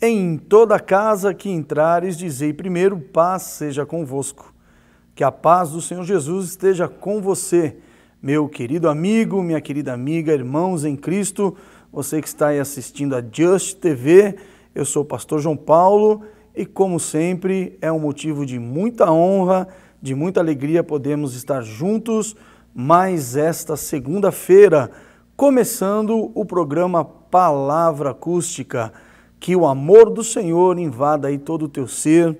Em toda casa que entrares, dizei primeiro, paz seja convosco. Que a paz do Senhor Jesus esteja com você, meu querido amigo, minha querida amiga, irmãos em Cristo, você que está aí assistindo a Just TV, eu sou o pastor João Paulo e, como sempre, é um motivo de muita honra, de muita alegria podermos estar juntos mais esta segunda-feira, começando o programa Palavra Acústica. Que o amor do Senhor invada aí todo o teu ser.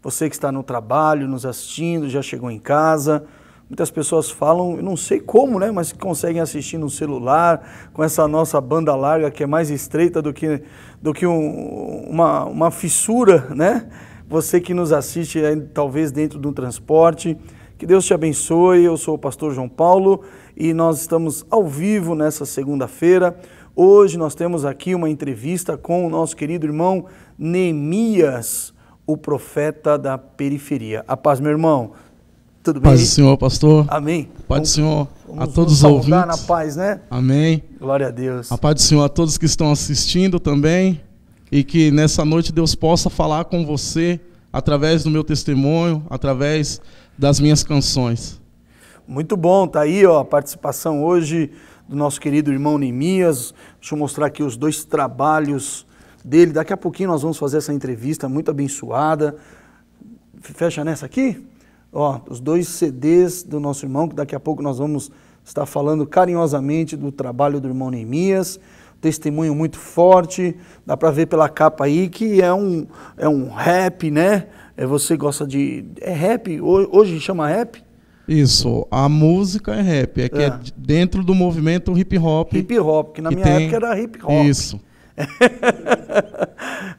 Você que está no trabalho, nos assistindo, já chegou em casa. Muitas pessoas falam, eu não sei como, né, mas conseguem assistir no celular, com essa nossa banda larga que é mais estreita do que uma fissura, né? Você que nos assiste talvez dentro de um transporte. Que Deus te abençoe. Eu sou o pastor João Paulo e nós estamos ao vivo nessa segunda-feira. Hoje nós temos aqui uma entrevista com o nosso querido irmão Neemias, o profeta da periferia. A paz, meu irmão. Tudo bem? Paz do Senhor, pastor. Amém. Paz do Senhor a Vamos todos os saudar ouvintes. na paz, né? Amém. Glória a Deus. A paz do Senhor a todos que estão assistindo também. E que nessa noite Deus possa falar com você através do meu testemunho, através das minhas canções. Muito bom, tá aí ó, a participação hoje do nosso querido irmão Neemias. Deixa eu mostrar aqui os dois trabalhos dele. Daqui a pouquinho nós vamos fazer essa entrevista muito abençoada. Fecha nessa aqui. Ó, os dois CDs do nosso irmão, que daqui a pouco nós vamos estar falando carinhosamente do trabalho do irmão Neemias. Testemunho muito forte, dá para ver pela capa aí que é um rap, né? Você gosta de... É rap? Hoje chama rap? Isso, a música é rap, que é dentro do movimento hip hop. Hip hop, que na minha época era hip hop. Isso.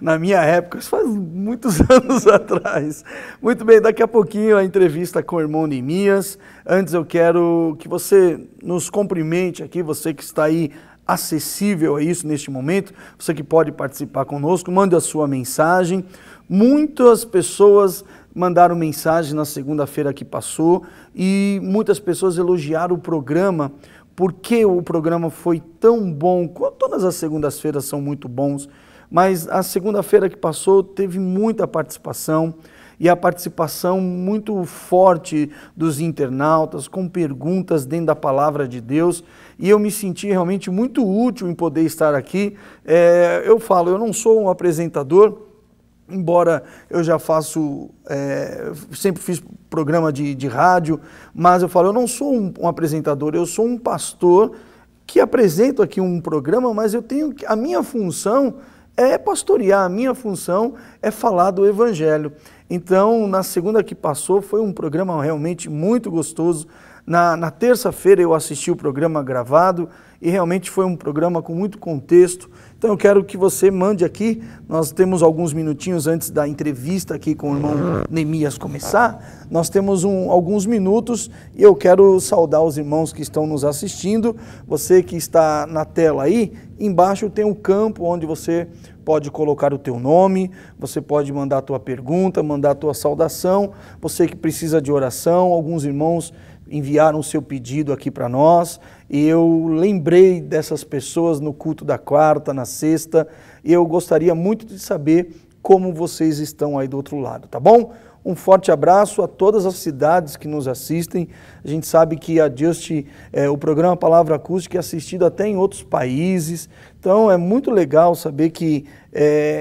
Na minha época, isso faz muitos anos atrás. Muito bem, daqui a pouquinho a entrevista com o irmão Neemias. Antes eu quero que você nos cumprimente aqui, você que está aí acessível a isso neste momento, você que pode participar conosco, mande a sua mensagem. Muitas pessoas mandaram mensagem na segunda-feira que passou e muitas pessoas elogiaram o programa, porque o programa foi tão bom. Todas as segundas-feiras são muito bons, mas a segunda-feira que passou teve muita participação e a participação muito forte dos internautas, com perguntas dentro da palavra de Deus, e eu me senti realmente muito útil em poder estar aqui. Eu falo, eu não sou um apresentador, embora eu já faço, sempre fiz programa de rádio, mas eu falo, eu não sou um apresentador, eu sou um pastor que apresento aqui um programa, mas eu tenho, a minha função é pastorear, a minha função é falar do Evangelho. Então, na segunda que passou, foi um programa realmente muito gostoso. Na terça-feira eu assisti o programa gravado e realmente foi um programa com muito contexto. Então eu quero que você mande aqui, nós temos alguns minutinhos antes da entrevista aqui com o irmão Neemias começar, nós temos alguns minutos e eu quero saudar os irmãos que estão nos assistindo. Você que está na tela aí, embaixo tem um campo onde você pode colocar o teu nome, você pode mandar a tua pergunta, mandar a tua saudação, você que precisa de oração, alguns irmãos enviaram o seu pedido aqui para nós e eu lembrei dessas pessoas no culto da quarta, na sexta, e eu gostaria muito de saber como vocês estão aí do outro lado, tá bom? Um forte abraço a todas as cidades que nos assistem. A gente sabe que a Just, o programa Palavra Acústica é assistido até em outros países, então é muito legal saber que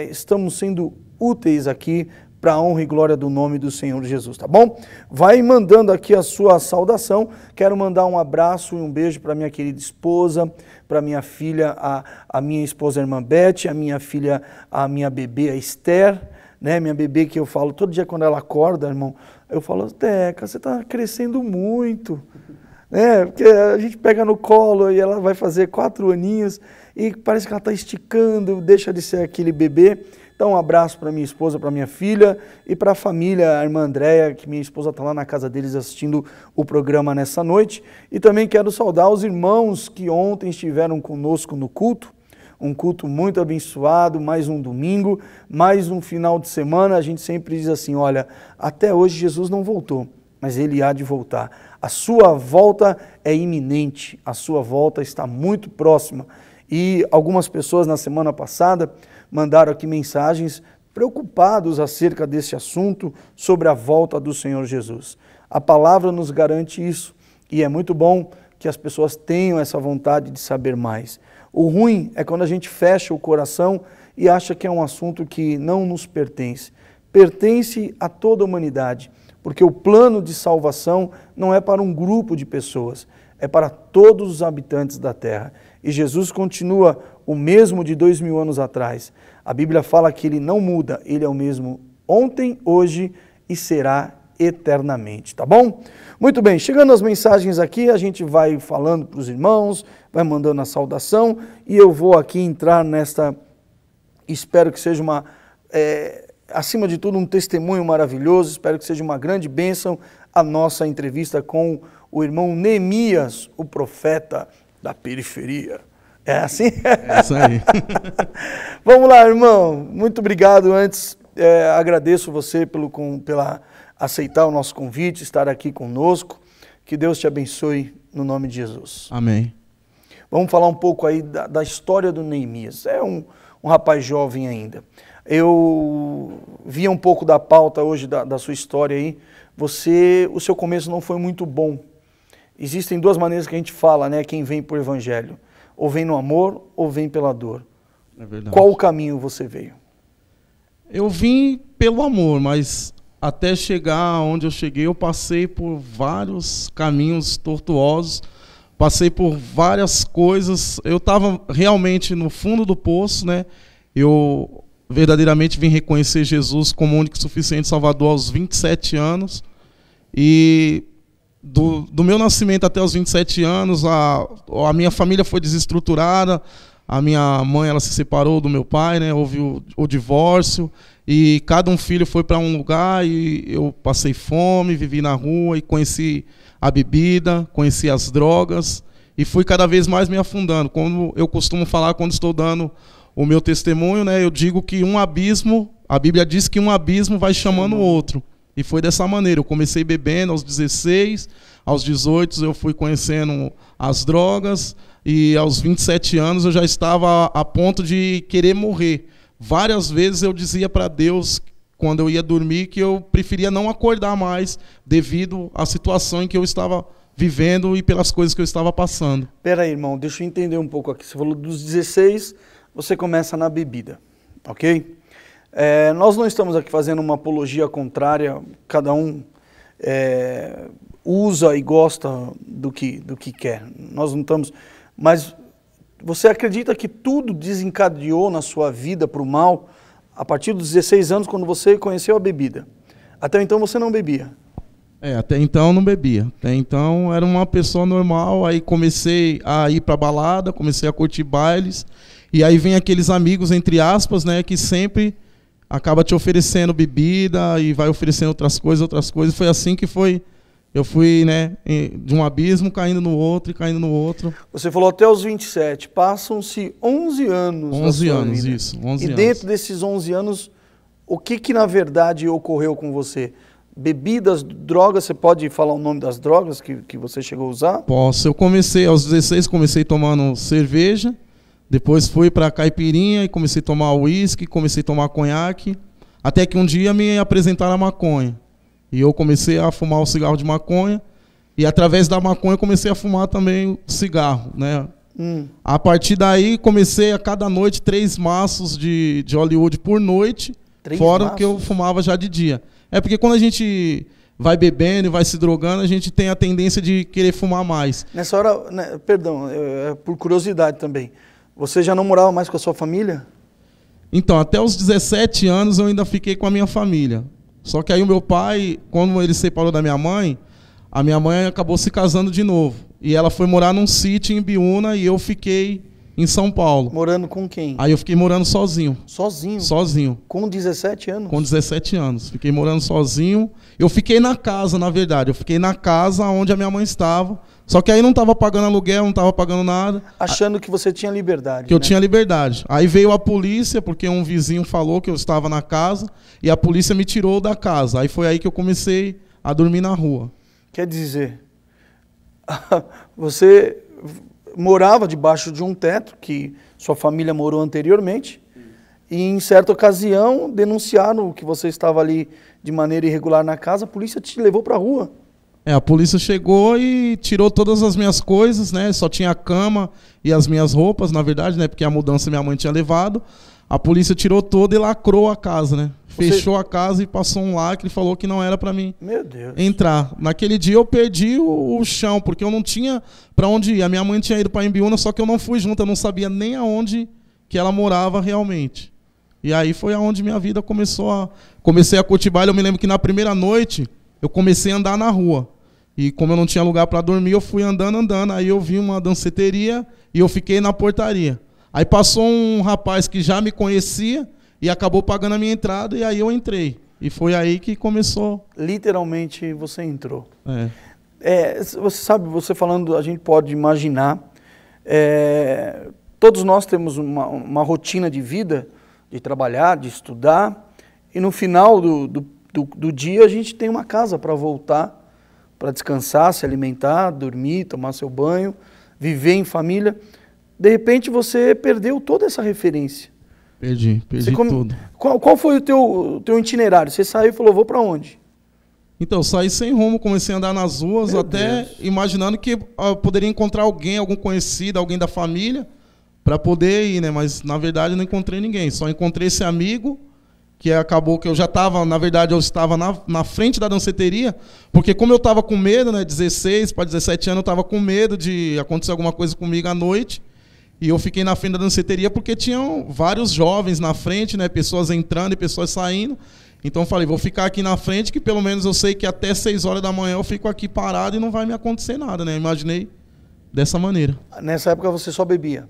estamos sendo úteis aqui para a honra e glória do nome do Senhor Jesus, tá bom? Vai mandando aqui a sua saudação. Quero mandar um abraço e um beijo para minha querida esposa, para minha filha, a minha esposa, a irmã Beth, a minha filha, a minha bebê, a Esther, né? Minha bebê que eu falo todo dia quando ela acorda, irmão, eu falo, Teca, você está crescendo muito, né? Porque a gente pega no colo e ela vai fazer 4 aninhos e parece que ela está esticando, deixa de ser aquele bebê. Então, um abraço para minha esposa, para minha filha e para a família, a irmã Andréia, que minha esposa está lá na casa deles assistindo o programa nessa noite. E também quero saudar os irmãos que ontem estiveram conosco no culto. Um culto muito abençoado, mais um domingo, mais um final de semana. A gente sempre diz assim, olha, até hoje Jesus não voltou, mas Ele há de voltar. A sua volta é iminente, a sua volta está muito próxima. E algumas pessoas na semana passada mandaram aqui mensagens preocupados acerca desse assunto sobre a volta do Senhor Jesus. A palavra nos garante isso e é muito bom que as pessoas tenham essa vontade de saber mais. O ruim é quando a gente fecha o coração e acha que é um assunto que não nos pertence. Pertence a toda a humanidade, porque o plano de salvação não é para um grupo de pessoas, é para todos os habitantes da terra. E Jesus continua o mesmo de 2000 anos atrás. A Bíblia fala que ele não muda, ele é o mesmo ontem, hoje e será eternamente, tá bom? Muito bem, chegando as mensagens aqui, a gente vai falando para os irmãos, vai mandando a saudação e eu vou aqui entrar nesta, espero que seja uma, acima de tudo, um testemunho maravilhoso, espero que seja uma grande bênção a nossa entrevista com o irmão Neemias, o profeta da periferia. É assim? É isso aí. Vamos lá, irmão. Muito obrigado. Antes, agradeço você pela aceitar o nosso convite, estar aqui conosco. Que Deus te abençoe no nome de Jesus. Amém. Vamos falar um pouco aí da história do Neemias. É um rapaz jovem ainda. Eu vi um pouco da pauta hoje da sua história aí. O seu começo não foi muito bom. Existem duas maneiras que a gente fala, né? Quem vem por evangelho. Ou vem no amor, ou vem pela dor. É verdade. Qual o caminho você veio? Eu vim pelo amor, mas até chegar onde eu cheguei, eu passei por vários caminhos tortuosos, passei por várias coisas. Eu estava realmente no fundo do poço, né? Eu verdadeiramente vim reconhecer Jesus como único e suficiente Salvador aos 27 anos. E do meu nascimento até os 27 anos, a minha família foi desestruturada. A minha mãe, ela se separou do meu pai, né? Houve o divórcio e cada um filho foi para um lugar e eu passei fome, vivi na rua e conheci a bebida, conheci as drogas e fui cada vez mais me afundando. Como eu costumo falar quando estou dando o meu testemunho, né? Eu digo que um abismo, a Bíblia diz que um abismo vai chamando o outro. E foi dessa maneira, eu comecei bebendo aos 16, aos 18 eu fui conhecendo as drogas e aos 27 anos eu já estava a ponto de querer morrer. Várias vezes eu dizia para Deus, quando eu ia dormir, que eu preferia não acordar mais devido à situação em que eu estava vivendo e pelas coisas que eu estava passando. Pera aí, irmão, deixa eu entender um pouco aqui. Você falou dos 16, você começa na bebida, ok? Nós não estamos aqui fazendo uma apologia contrária, cada um usa e gosta do que quer. Nós não estamos... Mas você acredita que tudo desencadeou na sua vida para o mal a partir dos 16 anos, quando você conheceu a bebida? Até então você não bebia? Até então não bebia. Até então era uma pessoa normal, aí comecei a ir para balada, comecei a curtir bailes, e aí vem aqueles amigos, entre aspas, né, que sempre acaba te oferecendo bebida e vai oferecendo outras coisas. Foi assim que foi. Eu fui, né, de um abismo caindo no outro e caindo no outro. Você falou até os 27, passam-se 11 anos. 11 anos, vida. Isso, 11 anos. E dentro desses 11 anos, o que na verdade ocorreu com você? Bebidas, drogas, você pode falar o nome das drogas que você chegou a usar? Posso. Eu comecei, aos 16, comecei tomando cerveja. Depois fui para caipirinha e comecei a tomar uísque, comecei a tomar conhaque, até que um dia me apresentaram a maconha. E eu comecei a fumar o cigarro de maconha, e através da maconha comecei a fumar também o cigarro, né? A partir daí comecei a cada noite 3 maços de Hollywood por noite, fora o que eu fumava já de dia. É porque quando a gente vai bebendo e vai se drogando, a gente tem a tendência de querer fumar mais. Nessa hora, né, perdão, por curiosidade também, você já não morava mais com a sua família? Então, até os 17 anos eu ainda fiquei com a minha família. Só que aí o meu pai, quando ele se separou da minha mãe, a minha mãe acabou se casando de novo. E ela foi morar num sítio em Biúna e eu fiquei em São Paulo. Morando com quem? Aí eu fiquei morando sozinho. Sozinho? Sozinho. Com 17 anos? Com 17 anos. Fiquei morando sozinho. Eu fiquei na casa, na verdade. Eu fiquei na casa onde a minha mãe estava. Só que aí não estava pagando aluguel, não estava pagando nada. Achando que você tinha liberdade. Que eu tinha liberdade. Aí veio a polícia, porque um vizinho falou que eu estava na casa, e a polícia me tirou da casa. Aí foi aí que eu comecei a dormir na rua. Quer dizer, você morava debaixo de um teto, que sua família morou anteriormente, E em certa ocasião, denunciaram que você estava ali de maneira irregular na casa, a polícia te levou para a rua. A polícia chegou e tirou todas as minhas coisas, né? Só tinha a cama e as minhas roupas, na verdade, né? Porque a mudança minha mãe tinha levado. A polícia tirou toda e lacrou a casa, né? Fechou a casa e passou um lacre e falou que não era para mim entrar. Naquele dia eu perdi o chão, porque eu não tinha para onde ir. A minha mãe tinha ido para Imbiúna, só que eu não fui junto, eu não sabia nem aonde que ela morava realmente. E aí foi aonde minha vida comecei a curtir baile. Eu me lembro que na primeira noite eu comecei a andar na rua. E como eu não tinha lugar para dormir, eu fui andando. Aí eu vi uma danceteria e eu fiquei na portaria. Aí passou um rapaz que já me conhecia e acabou pagando a minha entrada, e aí eu entrei. E foi aí que começou. Literalmente você entrou. Você sabe, você falando, a gente pode imaginar, todos nós temos uma rotina de vida, de trabalhar, de estudar, e no final do dia a gente tem uma casa para voltar, para descansar, se alimentar, dormir, tomar seu banho, viver em família. De repente você perdeu toda essa referência. Perdi tudo. Qual foi o teu itinerário? Você saiu e falou, vou para onde? Então, eu saí sem rumo, comecei a andar nas ruas, imaginando que eu poderia encontrar algum conhecido, alguém da família, para poder ir, né? Mas, na verdade, eu não encontrei ninguém. Só encontrei esse amigo, que acabou que eu já estava, na verdade, eu estava na frente da danceteria, porque como eu estava com medo, né? 16 para 17 anos, eu estava com medo de acontecer alguma coisa comigo à noite. E eu fiquei na frente da danceteria porque tinham vários jovens na frente, né? Pessoas entrando e pessoas saindo. Então eu falei, vou ficar aqui na frente, que pelo menos eu sei que até 6 horas da manhã eu fico aqui parado e não vai me acontecer nada, né? Imaginei dessa maneira. Nessa época você só bebia?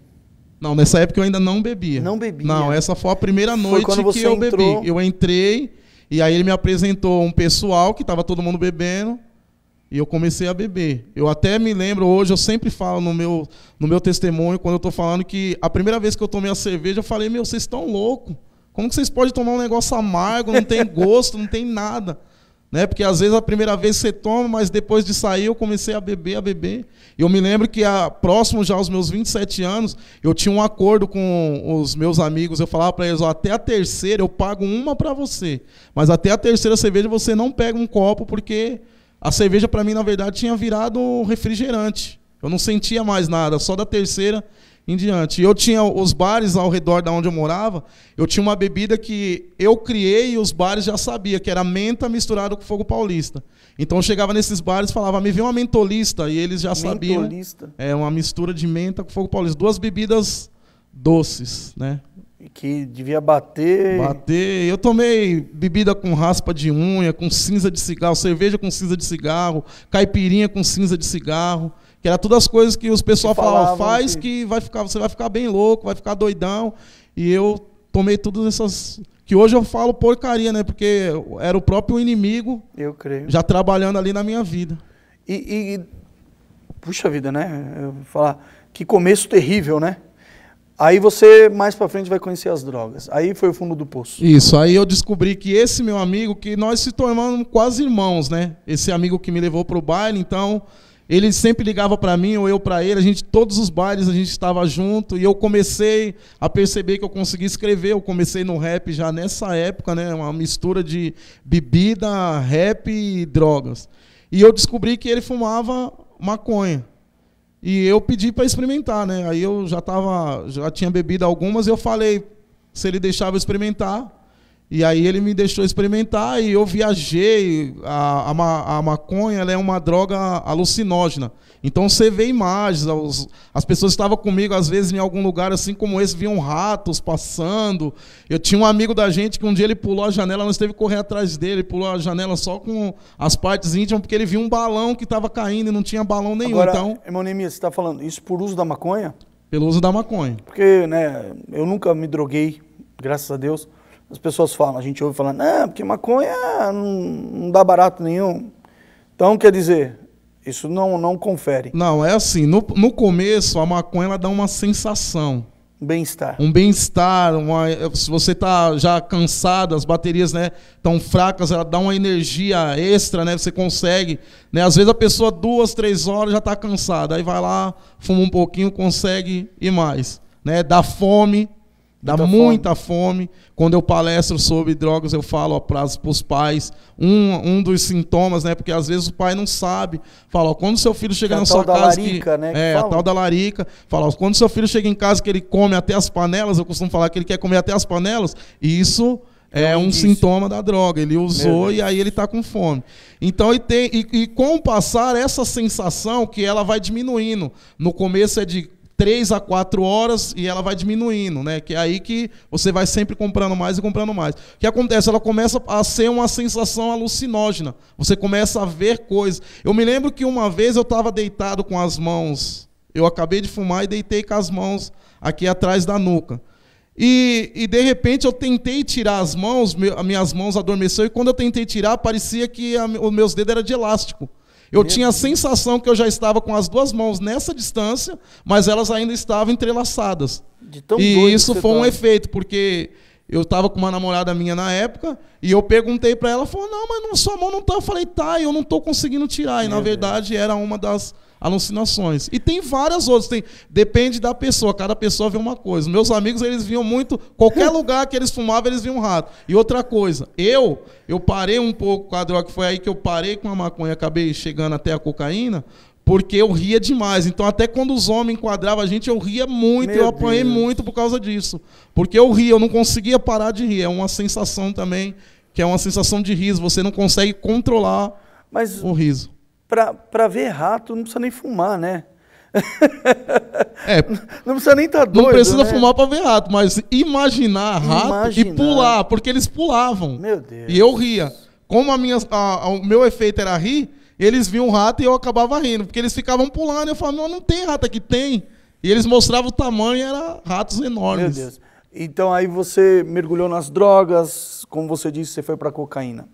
Não, nessa época eu ainda não bebia. Não bebia? Não, essa foi a primeira noite que eu bebi. Eu entrei e aí ele me apresentou um pessoal que estava todo mundo bebendo. E eu comecei a beber. Eu até me lembro, hoje eu sempre falo no meu testemunho, quando eu estou falando que a primeira vez que eu tomei a cerveja, eu falei, vocês estão loucos. Como que vocês podem tomar um negócio amargo, não tem gosto, não tem nada? Né? Porque às vezes a primeira vez você toma, mas depois de sair eu comecei a beber. E eu me lembro que próximo já aos meus 27 anos, eu tinha um acordo com os meus amigos, eu falava para eles, até a terceira eu pago uma para você, mas até a terceira cerveja você não pega um copo, porque a cerveja, para mim, na verdade, tinha virado refrigerante. Eu não sentia mais nada, só da terceira em diante. E eu tinha os bares ao redor de onde eu morava, eu tinha uma bebida que eu criei e os bares já sabiam, que era menta misturada com fogo paulista. Então eu chegava nesses bares e falava, me vê uma mentolista, e eles já sabiam. Mentolista? É uma mistura de menta com fogo paulista. 2 bebidas doces, né? Que devia bater. Eu tomei bebida com raspa de unha, com cinza de cigarro, cerveja com cinza de cigarro, caipirinha com cinza de cigarro, que era todas as coisas que os pessoal falavam, faz que você vai ficar bem louco, vai ficar doidão. E eu tomei todas essas, que hoje eu falo porcaria, né? Porque era o próprio inimigo, eu creio, já trabalhando ali na minha vida. Puxa vida, né? Eu vou falar, que começo terrível, né? Aí você, mais pra frente, vai conhecer as drogas. Aí foi o fundo do poço. Isso, aí eu descobri que esse meu amigo, que nós se tornamos quase irmãos, né? Esse amigo que me levou pro baile, então, ele sempre ligava pra mim, ou eu pra ele, todos os bailes a gente estava junto, e eu comecei a perceber que eu conseguia escrever, eu comecei no rap já nessa época, né? Uma mistura de bebida, rap e drogas. E eu descobri que ele fumava maconha. E eu pedi para experimentar, né? Aí eu já tinha bebido algumas, e eu falei se ele deixava eu experimentar. E aí ele me deixou experimentar e eu viajei. A maconha, ela é uma droga alucinógena. Então você vê imagens, as pessoas estavam comigo, às vezes, em algum lugar assim como esse, viam ratos passando. Eu tinha um amigo da gente que um dia ele pulou a janela, nós teve que correr atrás dele, ele pulou a janela só com as partes íntimas, porque ele viu um balão que estava caindo e não tinha balão nenhum. Agora, então, irmão Neemias, você está falando isso por uso da maconha? Pelo uso da maconha. Porque, né, eu nunca me droguei, graças a Deus. As pessoas falam, a gente ouve falar, não, porque maconha não dá barato nenhum. Então, quer dizer, isso não confere. Não, é assim, no começo a maconha ela dá uma sensação. Bem-estar. Um bem-estar, se você está já cansado, as baterias, né, estão fracas, ela dá uma energia extra, né, você consegue. Né, às vezes a pessoa 2, 3 horas já está cansada, aí vai lá, fuma um pouquinho, consegue ir mais. Né, dá fome. Dá muita fome. Quando eu palestro sobre drogas, eu falo para os pais, um dos sintomas, né? Porque às vezes o pai não sabe. Fala, ó, quando seu filho chega na sua casa... Larica, né, a tal da larica. Fala, ó, quando seu filho chega em casa que ele come até as panelas, eu costumo falar que ele quer comer até as panelas, e isso é um sintoma da droga. Ele usou e aí ele está com fome. Então, e com o passar, essa sensação que ela vai diminuindo. No começo é de 3 a 4 horas e ela vai diminuindo, né? Que é aí que você vai sempre comprando mais e comprando mais. O que acontece? Ela começa a ser uma sensação alucinógena. Você começa a ver coisas. Eu me lembro que uma vez eu estava deitado com as mãos, eu acabei de fumar e deitei com as mãos aqui atrás da nuca. E de repente eu tentei tirar as mãos, as minhas mãos adormeceram, e quando eu tentei tirar, parecia que os meus dedos eram de elástico. Eu tinha a sensação que eu já estava com as duas mãos nessa distância, mas elas ainda estavam entrelaçadas. E isso foi um efeito, porque eu estava com uma namorada minha na época, e eu perguntei para ela, ela falou, não, mas sua mão não está. Eu falei, tá, eu não estou conseguindo tirar. E na verdade era uma das alucinações. E tem várias outras. Depende da pessoa, cada pessoa vê uma coisa. Meus amigos, eles viam muito, qualquer lugar que eles fumavam, eles viam um rato. E outra coisa, eu parei um pouco com a droga, que foi aí que eu parei com a maconha, acabei chegando até a cocaína, porque eu ria demais. Então, até quando os homens enquadravam a gente, eu ria muito, eu apanhei muito por causa disso. Porque eu ria, eu não conseguia parar de rir. É uma sensação também, que é uma sensação de riso. Você não consegue controlar o riso. Para ver rato, não precisa nem fumar, né? Não precisa nem estar doido. Não precisa fumar para ver rato, mas imaginar rato e pular, porque eles pulavam. Meu Deus. E eu ria. Como o meu efeito era rir, eles viam o rato e eu acabava rindo, porque eles ficavam pulando. Eu falava, não tem rato aqui, tem. E eles mostravam o tamanho e eram ratos enormes. Meu Deus. Então aí você mergulhou nas drogas, como você disse, você foi para cocaína.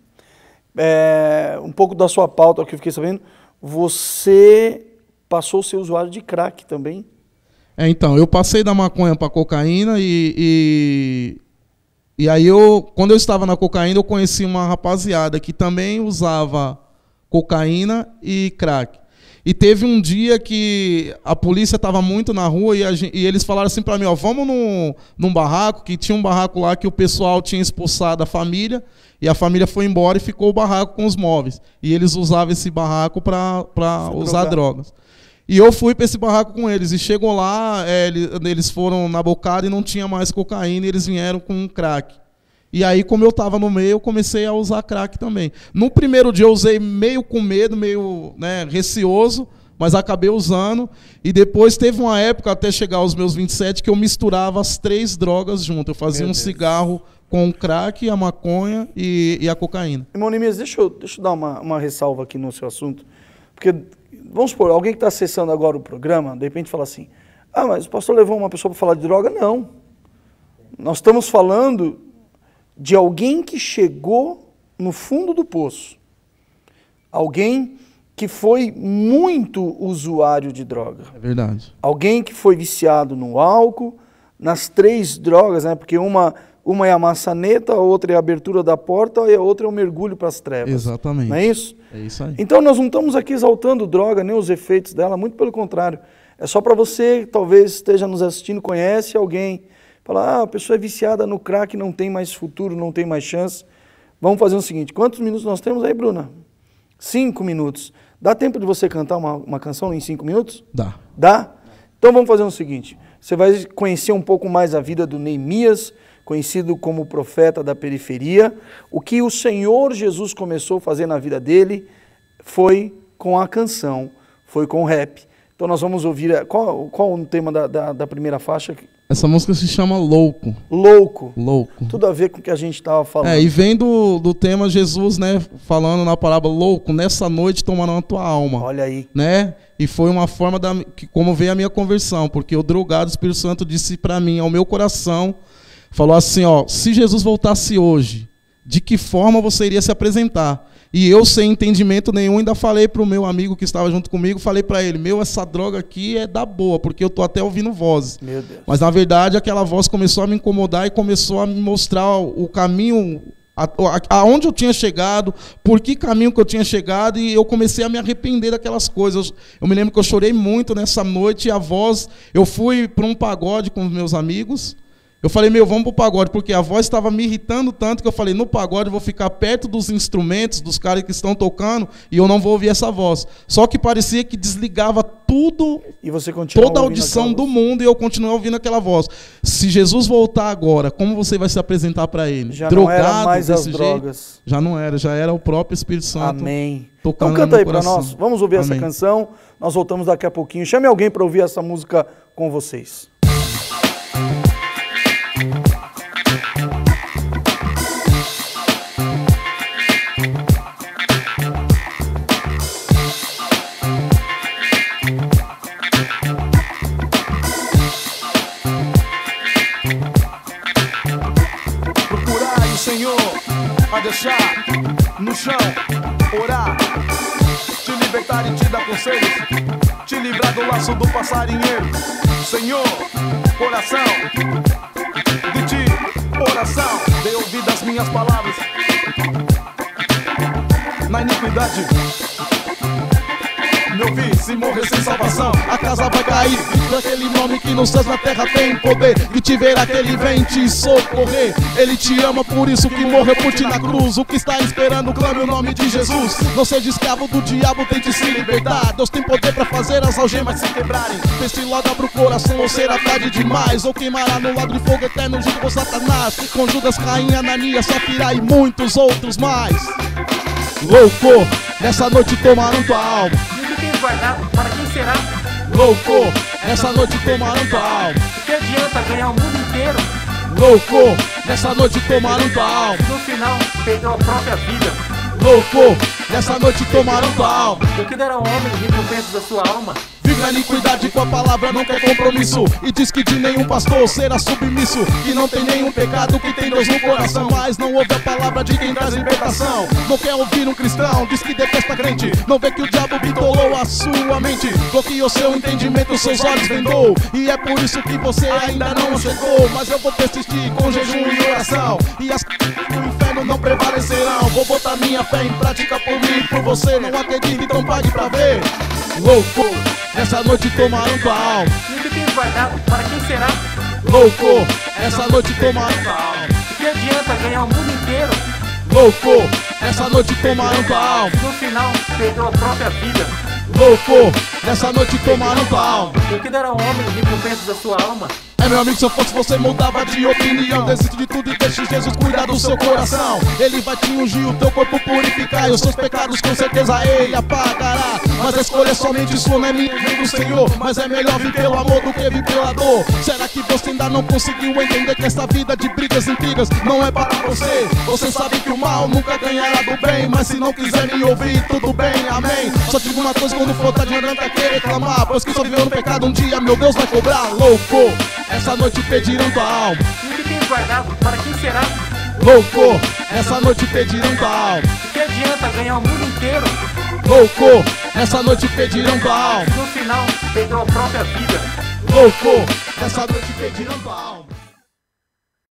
Um pouco da sua pauta, que eu fiquei sabendo, você passou a ser usuário de crack também. Então, eu passei da maconha para cocaína e aí quando eu estava na cocaína, eu conheci uma rapaziada que também usava cocaína e crack. E teve um dia que a polícia estava muito na rua e eles falaram assim para mim, ó, vamos num barraco, que tinha um barraco lá que o pessoal tinha expulsado a família, e a família foi embora e ficou o barraco com os móveis. E eles usavam esse barraco para usar drogas. E eu fui para esse barraco com eles, e chegou lá, eles foram na bocada e não tinha mais cocaína, e eles vieram com crack. E aí, como eu estava no meio, eu comecei a usar crack também. No primeiro dia eu usei meio com medo, meio receoso, mas acabei usando. E depois teve uma época, até chegar aos meus 27, que eu misturava as 3 drogas junto. Eu fazia um cigarro com o crack, a maconha e a cocaína. Irmão Neemias, deixa eu dar uma ressalva aqui no seu assunto. Porque, vamos supor, alguém que está acessando agora o programa, de repente fala assim, mas o pastor levou uma pessoa para falar de droga? Não. Nós estamos falando de alguém que chegou no fundo do poço. Alguém que foi muito usuário de droga. É verdade. Alguém que foi viciado no álcool, nas 3 drogas, né? Porque uma é a maçaneta, a outra é a abertura da porta e a outra é o mergulho para as trevas. Exatamente. Não é isso? É isso aí. Então nós não estamos aqui exaltando droga, nem os efeitos dela, muito pelo contrário. É só para você, que talvez esteja nos assistindo, conhece alguém, fala, a pessoa é viciada no crack, não tem mais futuro, não tem mais chance. Vamos fazer o seguinte, quantos minutos nós temos aí, Bruna? 5 minutos. Dá tempo de você cantar uma canção em 5 minutos? Dá. Dá? Então vamos fazer o seguinte, você vai conhecer um pouco mais a vida do Neemias, conhecido como profeta da periferia. O que o Senhor Jesus começou a fazer na vida dele foi com a canção, foi com o rap. Então nós vamos ouvir, qual o tema da primeira faixa? Essa música se chama Louco. Louco. Louco. Tudo a ver com o que a gente estava falando. E vem do tema Jesus, né, falando na parábola, louco, nessa noite tomarão a tua alma. Olha aí. Né? E foi uma forma como veio a minha conversão, porque o drogado, o Espírito Santo disse para mim, ao meu coração, falou assim, se Jesus voltasse hoje, de que forma você iria se apresentar? E eu, sem entendimento nenhum, ainda falei para o meu amigo que estava junto comigo, falei para ele, essa droga aqui é da boa, porque eu estou até ouvindo vozes. Meu Deus. Mas, na verdade, aquela voz começou a me incomodar e começou a me mostrar o caminho, aonde eu tinha chegado, por que caminho que eu tinha chegado, e eu comecei a me arrepender daquelas coisas. Eu me lembro que eu chorei muito nessa noite, e a voz, eu fui para um pagode com os meus amigos, Eu falei, meu, vamos pro pagode, porque a voz estava me irritando tanto que eu falei, no pagode eu vou ficar perto dos instrumentos, dos caras que estão tocando, e eu não vou ouvir essa voz. Só que parecia que desligava tudo, E você toda a audição do mundo, e eu continuo ouvindo aquela voz. Se Jesus voltar agora, como você vai se apresentar para ele? Já Drogado, não era mais as desse drogas. jeito? Já não era, já era o próprio Espírito Santo. Amém. Tocando Então canta aí no para coração. nós. Vamos ouvir essa Amém. canção. Nós voltamos daqui a pouquinho. Chame alguém para ouvir essa música com vocês. Procurai o Senhor, a deixar no chão, orar, te libertar e te dar conselhos, te livrar do laço do passarinheiro. Senhor, coração, de ti, oração, dê ouvido às minhas palavras. Na iniquidade, me ouvi, se morrer sem salvação, A casa vai cair daquele nome que nos céus na terra tem poder, que te verá que ele vem te socorrer. Ele te ama, por isso que morreu por ti na cruz. O que está esperando, clame o nome de Jesus. Não seja escravo do diabo, tente se libertar. Deus tem poder para fazer as algemas se quebrarem. Pense logo, abra o coração, ou será tarde demais, ou queimará no lago de fogo eterno junto com Satanás, com Judas, Caim, Ananias, Safira e muitos outros mais. Louco, nessa noite tomaram tua alma. E o que tens guardado, para quem será? Louco, nessa noite tomaram tua alma. O que adianta ganhar o mundo inteiro? Louco, nessa noite tomaram tua alma. No final, perdeu a própria vida. Louco, nessa noite tomaram tua alma. O que dará ao homem em recompensa da sua alma? Vive na iniquidade com a palavra, não quer compromisso. E diz que de nenhum pastor será submisso, que não tem nenhum pecado, que tem Deus no coração. Mas não ouve a palavra de quem traz libertação. Não quer ouvir um cristão, diz que detesta crente. Não vê que o diabo bitolou a sua mente, bloqueou seu entendimento, seus olhos vendou. E é por isso que você ainda não chegou. Mas eu vou persistir com jejum e oração, e as do inferno não prevalecerão. Vou botar minha fé em prática por mim e por você. Não acredite, então pague pra ver. Louco, nessa noite tomaram tua alma. E o que tens guardado, para quem será? Louco, nessa noite tomaram tua alma. O que adianta ganhar o mundo inteiro? Louco, nessa noite tomaram tua alma. No final, perdeu a própria vida. Louco, nessa noite tomaram tua alma. E o que dará ao homem em recompensa da sua alma? É, meu amigo, se eu fosse você mudava de opinião. Desiste de tudo e deixe Jesus cuidar do seu coração. Ele vai te ungir, o teu corpo purificar, e os seus pecados com certeza ele apagará. Mas a escolha é somente sua, não é minha nem do Senhor. Mas é melhor vir pelo amor do que vir pela dor. Será que você ainda não conseguiu entender que essa vida de brigas e intrigas não é para você? Você sabe que o mal nunca ganhará do bem, mas se não quiser me ouvir, tudo bem, amém. Só digo uma coisa, quando for, tá adianta querer clamar, pois que só viveu no pecado um dia, meu Deus vai cobrar. Louco, essa noite pedirão tua alma. E o que tens guardado, para quem será? Louco, essa noite pedirão tua alma. O que adianta ganhar o mundo inteiro? Louco, essa noite pedirão tua alma. No final, perdeu a própria vida. Louco, essa noite pedirão tua alma.